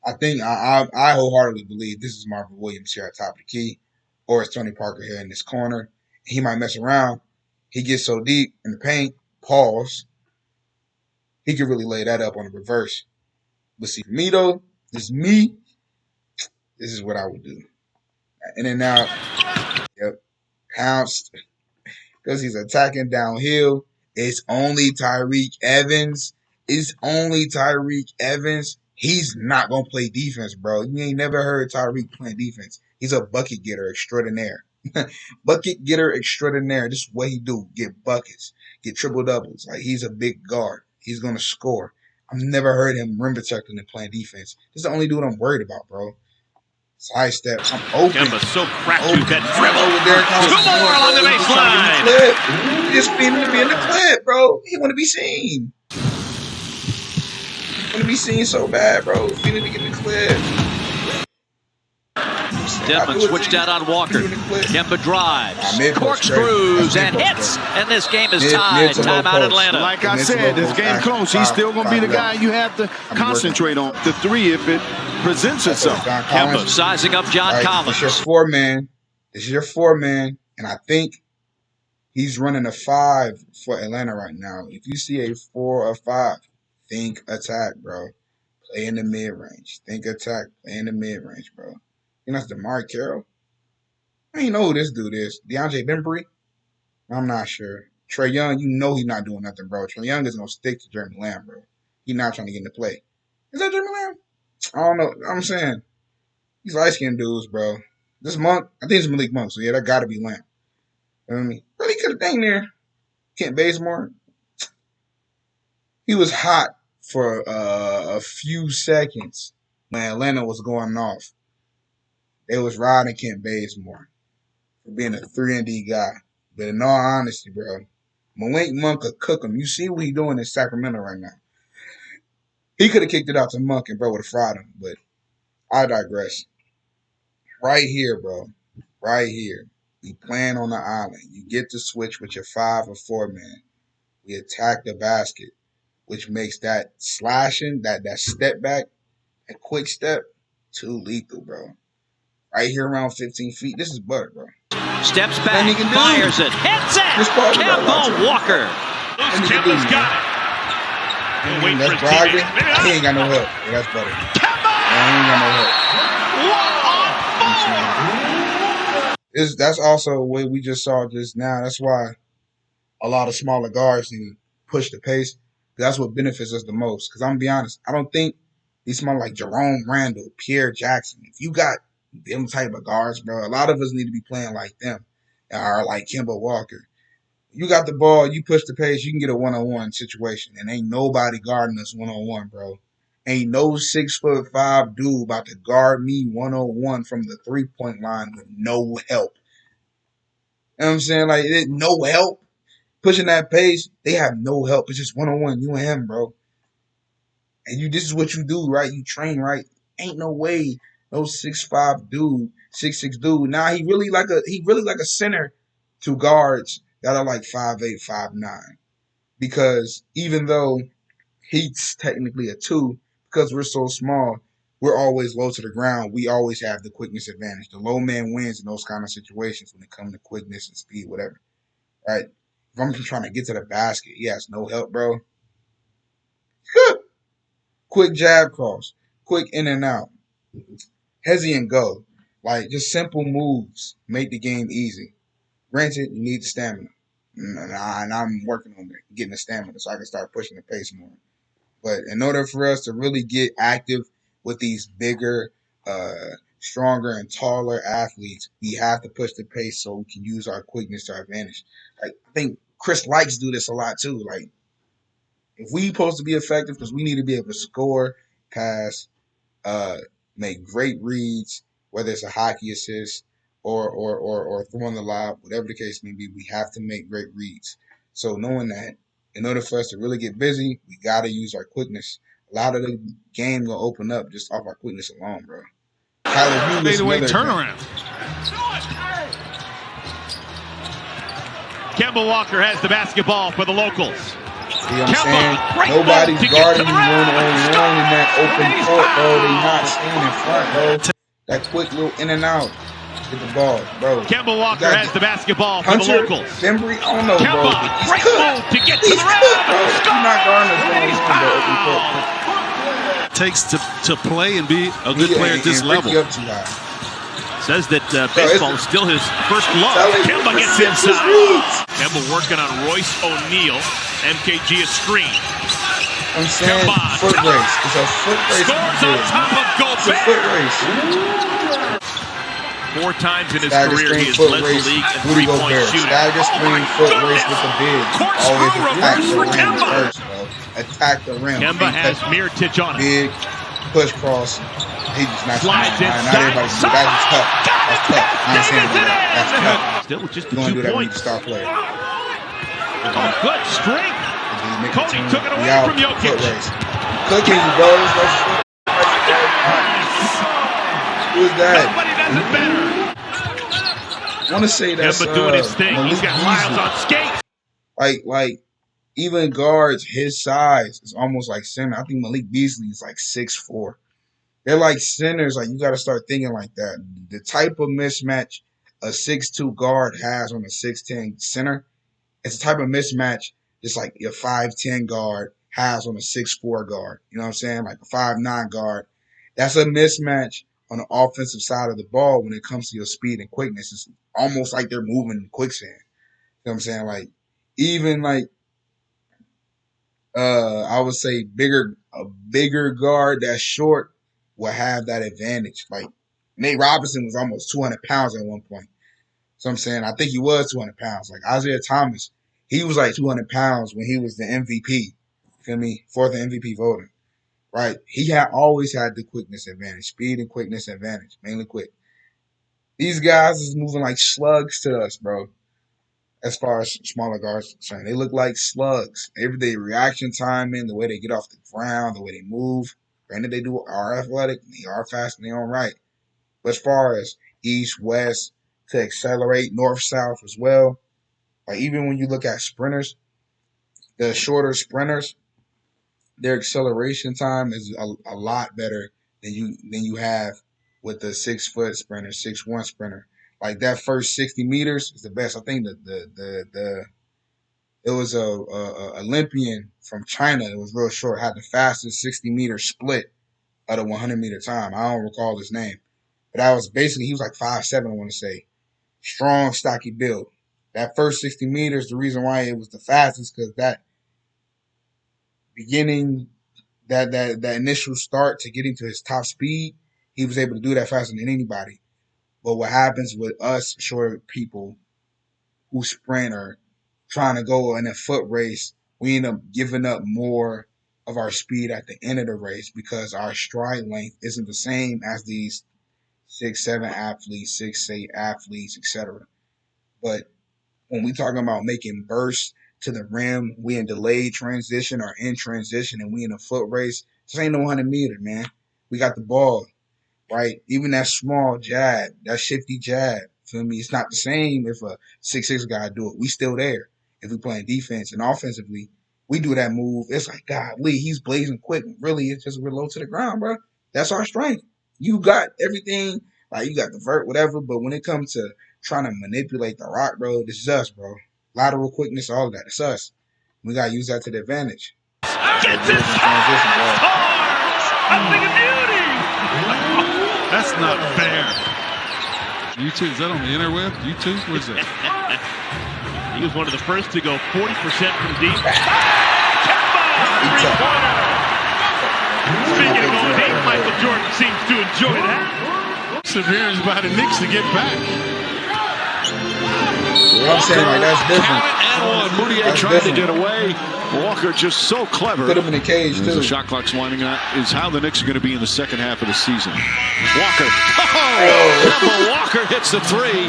[SPEAKER 2] I think I wholeheartedly believe this is Marvin Williams here at top of the key, or it's Tony Parker here in this corner. He might mess around. He gets so deep in the paint, pause. He could really lay that up on the reverse. But see, for me, though, this is what I would do. In and out. Yep. Pounced. Because he's attacking downhill. It's only Tyreke Evans. He's not going to play defense, bro. You ain't never heard Tyreek playing defense. He's a bucket getter extraordinaire. Bucket getter extraordinaire. This is what he do. Get buckets. Get triple doubles. Like, he's a big guard. He's going to score. I've never heard him rim protecting and playing defense. This is the only dude I'm worried about, bro. Side step. I'm open.
[SPEAKER 1] Kemba so cracked with that dribble.
[SPEAKER 2] Two
[SPEAKER 1] more along the baseline.
[SPEAKER 2] He just feeling to be in the clip, bro. He want to be seen. Want to be seen so bad, bro. Feeling to get in the clip.
[SPEAKER 7] Devlin switched out on Walker. Kemba drives, corkscrews, and hits. And this game is tied. Timeout Atlanta.
[SPEAKER 6] Like I said, this game close. He's still going to be the guy you have to concentrate on. The three if it presents itself.
[SPEAKER 7] Kemba sizing up John Collins.
[SPEAKER 2] This is your four-man. This is your four-man. And I think he's running a 5 for Atlanta right now. If you see a 4 or 5, think attack, bro. Play in the mid-range. Think attack. Play in the mid-range, bro. You know, that's DeMar Carroll. I ain't know who this dude is. DeAndre Bembry? I'm not sure. Trae Young, you know he's not doing nothing, bro. Trae Young is going to stick to Jeremy Lamb, bro. He's not trying to get into play. Is that Jeremy Lamb? I don't know. I'm saying, these light-skinned dudes, bro. This Monk, I think it's Malik Monk, so yeah, that got to be Lamb. You know what I mean? Really could have dang there. Kent Bazemore. He was hot for a few seconds when Atlanta was going off. They was riding Kent Bazemore for being a 3-and-D guy. But in all honesty, bro, Malik Monk could cook him. You see what he's doing in Sacramento right now. He could have kicked it out to Monk and bro would have fried him. But I digress. Right here, bro. Right here. We playing on the island. You get to switch with your 5 or 4 man. We attack the basket, which makes that slashing, that step back, that quick step, too lethal, bro. Right here around 15 feet. This is butter, bro.
[SPEAKER 7] Steps back, fires it, hits it! Kemba Walker.
[SPEAKER 1] Kemba's got it. Wait
[SPEAKER 2] that's Brogdon. He ain't got no help. Yeah, that's butter.
[SPEAKER 1] Kemba!
[SPEAKER 2] He ain't got no help. That's also what we just saw just now. That's why a lot of smaller guards need to push the pace. That's what benefits us the most. Because I'm going to be honest, I don't think these small like Jerome Randall, Pierre Jackson, if you got them type of guards, bro, a lot of us need to be playing like them or like Kemba Walker. You got the ball, you push the pace, you can get a one-on-one situation, and ain't nobody guarding us one-on-one, bro. Ain't no 6'5" dude about to guard me one-on-one from the three-point line with no help. You know what I'm saying? Like, no help. Pushing that pace, they have no help. It's just one-on-one, you and him, bro. And this is what you do, right? You train, right? Ain't no way no 6'5" dude, 6'6" dude. Now he really like a center to guards that are like 5'8", 5'9". Because even though he's technically a 2, because we're so small, we're always low to the ground. We always have the quickness advantage. The low man wins in those kind of situations when it comes to quickness and speed, whatever. Right? If I'm just trying to get to the basket, he has no help, bro. Quick jab cross. Quick in and out. Hezzy and go. Like, just simple moves make the game easy. Granted, you need the stamina. And I'm working on getting the stamina so I can start pushing the pace more. But in order for us to really get active with these bigger, stronger, and taller athletes, we have to push the pace so we can use our quickness to our advantage. Like, I think Chris likes do this a lot too. Like, if we supposed to be effective, because we need to be able to score, pass, make great reads, whether it's a hockey assist or throwing the lob, whatever the case may be, we have to make great reads. So knowing that, in order for us to really get busy, we got to use our quickness. A lot of the game will open up just off our quickness alone, bro.
[SPEAKER 6] Fadeaway turnaround.
[SPEAKER 1] Kemba Walker has the basketball for the locals.
[SPEAKER 2] See what I'm saying? Nobody's guarding you one-on-one in that open court, bro. They not staying in front, bro. That quick little in and out. Get the ball, bro.
[SPEAKER 1] Kemba Walker has the basketball for the locals.
[SPEAKER 2] Bembry, I don't know,
[SPEAKER 1] Kemba,
[SPEAKER 2] bro.
[SPEAKER 1] great move to get to the rim.
[SPEAKER 2] He's not guarding us one-on-one, bro. Open court.
[SPEAKER 6] Takes to play and be a good player at this level.
[SPEAKER 1] Says that baseball is still his first love. Kemba gets inside. Kemba working on Royce O'Neal. MKG a screen.
[SPEAKER 2] I'm saying foot race. It's a foot race.
[SPEAKER 1] Scores on top of
[SPEAKER 2] It's a foot race.
[SPEAKER 1] 4 times in his career, he has led the league in three-point shooting.
[SPEAKER 2] Stagger screen foot race with the big. Always attack the
[SPEAKER 1] for
[SPEAKER 2] rim
[SPEAKER 1] Kemba.
[SPEAKER 2] first, bro. Attack the rim.
[SPEAKER 1] Kemba has Mirotić on it.
[SPEAKER 2] Big push cross. He just not
[SPEAKER 1] slides inside.
[SPEAKER 2] Not everybody can do that. That's tough. That's tough. I ain't saying that. That's tough.
[SPEAKER 1] Still with just
[SPEAKER 2] You want to do
[SPEAKER 1] 2
[SPEAKER 2] that when you
[SPEAKER 1] points.
[SPEAKER 2] star player.
[SPEAKER 1] Oh, good strength. Cody took it away from Jokic.
[SPEAKER 2] Cooking you, bro. Who is that?
[SPEAKER 1] Nobody does it better.
[SPEAKER 2] I want to say that's
[SPEAKER 1] Kemba doing his thing.
[SPEAKER 2] Malik
[SPEAKER 1] He's got Miles on skates.
[SPEAKER 2] Like even guards his size is almost like center. I think Malik Beasley is like 6'4". They're like centers. Like you got to start thinking like that. The type of mismatch a 6'2" guard has on a 6'10" center, it's the type of mismatch just like your 5'10" guard has on a 6'4" guard. You know what I'm saying? Like a 5'9" guard. That's a mismatch on the offensive side of the ball when it comes to your speed and quickness. It's almost like they're moving in quicksand. You know what I'm saying? Like even like I would say a bigger guard that's short will have that advantage. Like Nate Robinson was almost 200 pounds at one point. So I'm saying I think he was 200 pounds. Like Isaiah Thomas, he was like 200 pounds when he was the MVP. You feel me? 4th MVP voter. Right? He always had the quickness advantage, speed and quickness advantage, mainly quick. These guys is moving like slugs to us, bro. As far as smaller guards are concerned, they look like slugs. Everyday reaction time, the way they get off the ground, the way they move. Granted, they are athletic, they are fast in their own right. But as far as east, west, to accelerate, north, south as well. Like even when you look at sprinters, the shorter sprinters, their acceleration time is a lot better than you have with the 6-foot sprinter, 6'1" sprinter. Like that first 60 meters is the best. I think it was a Olympian from China. It was real short. Had the fastest 60-meter split of the 100-meter time. I don't recall his name, but that was basically he was like 5'7". I want to say strong, stocky build. That first 60 meters, the reason why it was the fastest because that beginning, that initial start to getting to his top speed, he was able to do that faster than anybody. But what happens with us short people who sprint or trying to go in a foot race, we end up giving up more of our speed at the end of the race because our stride length isn't the same as these 6'7" athletes, 6'8" athletes, etc. But when we talking about making bursts to the rim, we in delayed transition or in transition, and we in a foot race. This ain't no 100-meter, man. We got the ball, right? Even that small jab, that shifty jab, feel me? It's not the same if a 6'6" guy do it. We still there. If we playing defense and offensively, we do that move. It's like, golly, he's blazing quick. Really, it's just we're low to the ground, bro. That's our strength. You got everything. Like, you got the vert, whatever. But when it comes to trying to manipulate the rock, bro, this is us, bro. Lateral quickness, all of that. It's us. We got to use that to the advantage.
[SPEAKER 1] Gets it scores! A thing of beauty!
[SPEAKER 6] That's not fair. YouTube, is that on the interweb? YouTube? Where's that?
[SPEAKER 1] He was one of the first to go 40% from deep. Kemba! Three-pointer! Speaking of going deep, Michael Jordan seems to enjoy that.
[SPEAKER 6] Perseverance by the Knicks to get back.
[SPEAKER 2] You know what I'm saying? Like, that's different.
[SPEAKER 3] Moutier tried to get away. Walker just so clever.
[SPEAKER 2] Put him in the cage, too.
[SPEAKER 3] The shot clock's winding up. Is how the Knicks are going to be in the second half of the season. Walker. Kemba Walker hits the three.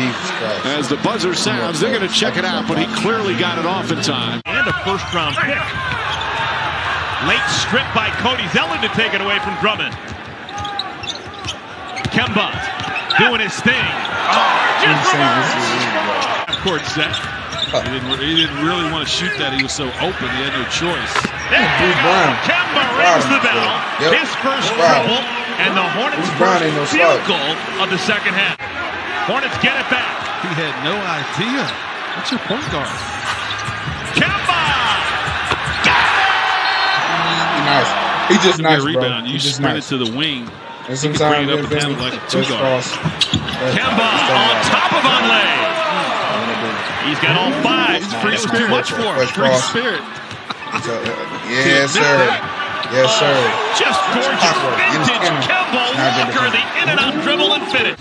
[SPEAKER 3] As the buzzer sounds, they're going to check it out, but he clearly got it off in time.
[SPEAKER 1] And a first-round pick. Late strip by Cody Zeller to take it away from Drummond. Kemba doing his thing.
[SPEAKER 6] Court set. He didn't really want to shoot that. He was so open. He had no choice.
[SPEAKER 1] There you go. Kemba rings the bell. His first trouble, and the Hornets' first field goal of the second half. Hornets get it back.
[SPEAKER 6] He had no idea. What's your point guard?
[SPEAKER 1] Kemba!
[SPEAKER 2] Nice. He just nice,
[SPEAKER 6] rebound.
[SPEAKER 2] Bro.
[SPEAKER 6] You sprinted to the wing.
[SPEAKER 2] And sometimes
[SPEAKER 6] up and down like a two-guard.
[SPEAKER 1] Kemba on top of Onley. He's got all five.
[SPEAKER 6] It was too much for him. Free spirit.
[SPEAKER 2] Yes, sir. Yes, sir.
[SPEAKER 1] Just gorgeous. Vintage Kemba Walker, the in-and-out dribble and finish.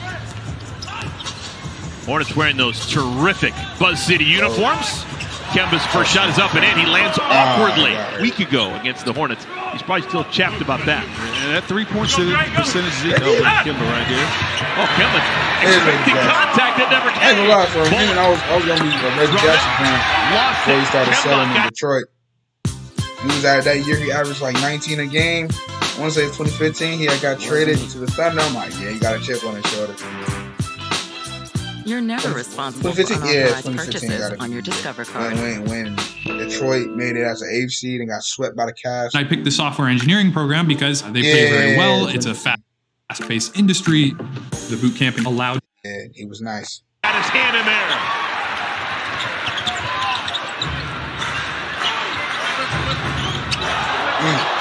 [SPEAKER 1] Hornets wearing those terrific Buzz City uniforms. Kemba's first shot is up and in. He lands awkwardly. A week ago against the Hornets. He's probably still chapped about that.
[SPEAKER 6] And that three-point percentage is equal with Kemba right here.
[SPEAKER 1] Oh, Kemba expecting contact that never came.
[SPEAKER 2] I ain't gonna lie, for a minute I was gonna be a Reggie Jackson fan before he started selling in Detroit. He was out of that year. He averaged like 19 a game. I want to say 2015. He had got traded to the Thunder. I'm like, yeah, he got a chip on his shoulder.
[SPEAKER 8] You're never responsible for unauthorized purchases on your Discover card.
[SPEAKER 2] When Detroit made it as an 8th seed and got swept by the Cavs.
[SPEAKER 9] I picked the software engineering program because they pay very well. It's a fast-paced industry. The boot camping allowed.
[SPEAKER 2] Yeah, he was nice.
[SPEAKER 1] Got his hand in there.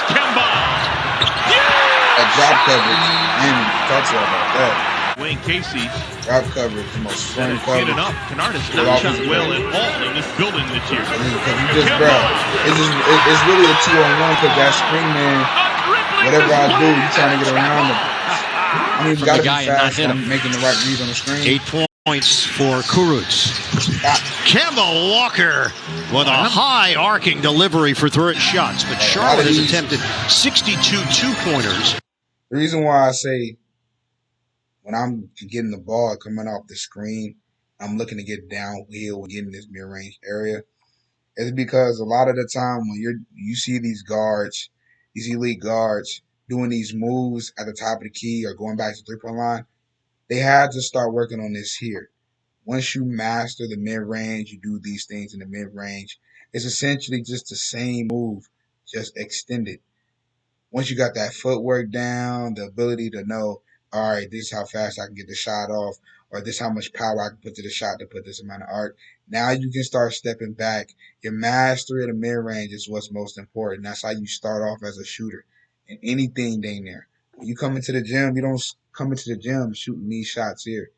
[SPEAKER 1] Kemba.
[SPEAKER 2] A drop coverage. I ain't even talk to you about that.
[SPEAKER 1] Wayne Casey.
[SPEAKER 2] Drop coverage, the most fun coverage.
[SPEAKER 1] Kennard has not shot well at all in this building this year.
[SPEAKER 2] It's really a 2-on-1 because that screen man, whatever I do, he's trying to get around him. I mean, you got to be fast and making the right read on the screen.
[SPEAKER 3] 8 points for Kurucs. Kemba Walker with a high arcing delivery for 3 shots, but Charlotte has attempted 62 two-pointers.
[SPEAKER 2] The reason why I say when I'm getting the ball coming off the screen, I'm looking to get downhill and get in this mid-range area, is because a lot of the time when you see these guards, these elite guards doing these moves at the top of the key or going back to the 3-point line, they had to start working on this here. Once you master the mid-range, you do these things in the mid-range. It's essentially just the same move, just extended. Once you got that footwork down, the ability to know, all right, this is how fast I can get the shot off, or this is how much power I can put to the shot to put this amount of arc. Now you can start stepping back. Your mastery of the mid-range is what's most important. That's how you start off as a shooter. And anything down there. When you come into the gym, you don't come into the gym shooting these shots here.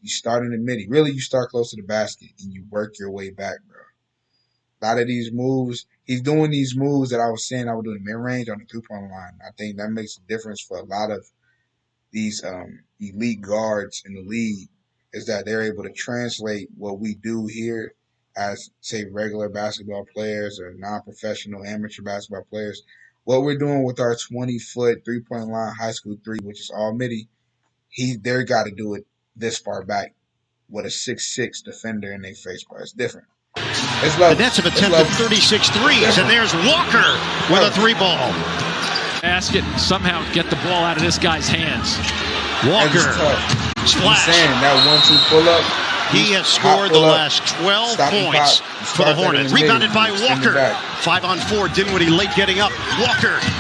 [SPEAKER 2] You start in the midi. Really, you start close to the basket, and you work your way back, bro. A lot of these moves, he's doing these moves that I was saying I would do in the mid-range on the 3-point line. I think that makes a difference for a lot of these elite guards in the league, is that they're able to translate what we do here as, say, regular basketball players or non-professional amateur basketball players. What we're doing with our 20-foot 3-point line high school 3, which is all midi, they're got to do it this far back with a 6'6" defender in their face, bro. It's different.
[SPEAKER 3] The Nets have attempted 36 threes, and there's Walker with a 3-ball.
[SPEAKER 5] Basket, somehow get the ball out of this guy's hands.
[SPEAKER 3] Walker, splash.
[SPEAKER 2] I'm saying that 1-2 pull-up.
[SPEAKER 3] He has scored the last 12 points for the Hornets. Rebounded by Walker. 5-on-4, Dinwiddie late getting up. Walker